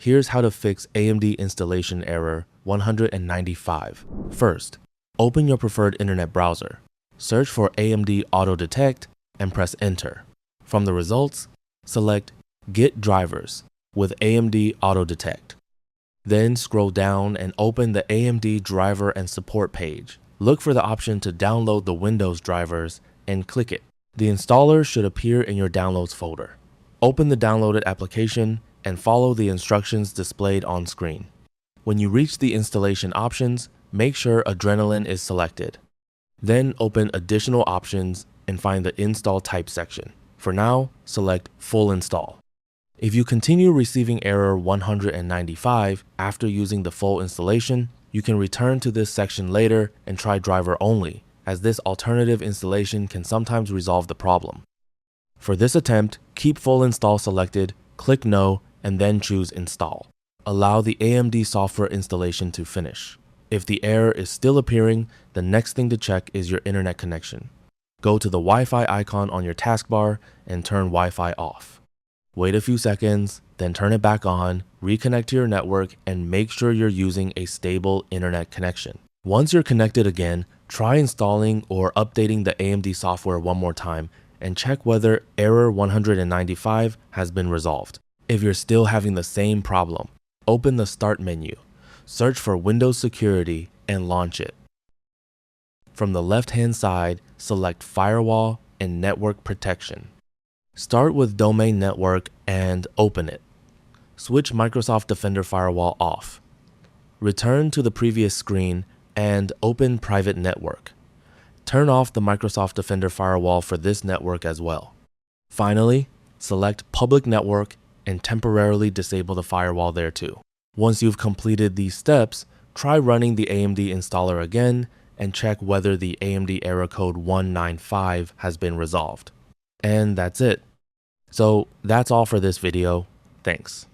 Here's how to fix AMD Installation Error 195. First, open your preferred internet browser. Search for AMD Auto Detect and press Enter. From the results, select Get Drivers with AMD Auto Detect. Then scroll down and open the AMD Driver and Support page. Look for the option to download the Windows drivers and click it. The installer should appear in your Downloads folder. Open the downloaded application and follow the instructions displayed on screen. When you reach the installation options, make sure Adrenaline is selected. Then open Additional Options and find the Install Type section. For now, select Full Install. If you continue receiving error 195 after using the full installation, you can return to this section later and try driver only, as this alternative installation can sometimes resolve the problem. For this attempt, keep full install selected, click No, and then choose Install. Allow the AMD software installation to finish. If the error is still appearing, the next thing to check is your internet connection. Go to the Wi-Fi icon on your taskbar and turn Wi-Fi off. Wait a few seconds, then turn it back on, reconnect to your network, and make sure you're using a stable internet connection. Once you're connected again, try installing or updating the AMD software one more time and check whether error 195 has been resolved. If you're still having the same problem, open the Start menu, search for Windows Security, and launch it. From the left-hand side, select Firewall and Network Protection. Start with Domain Network and open it. Switch Microsoft Defender Firewall off. Return to the previous screen and open Private Network. Turn off the Microsoft Defender Firewall for this network as well. Finally, select Public Network and temporarily disable the firewall there too. Once you've completed these steps, try running the AMD installer again and check whether the AMD error code 195 has been resolved. And that's it. So that's all for this video. Thanks.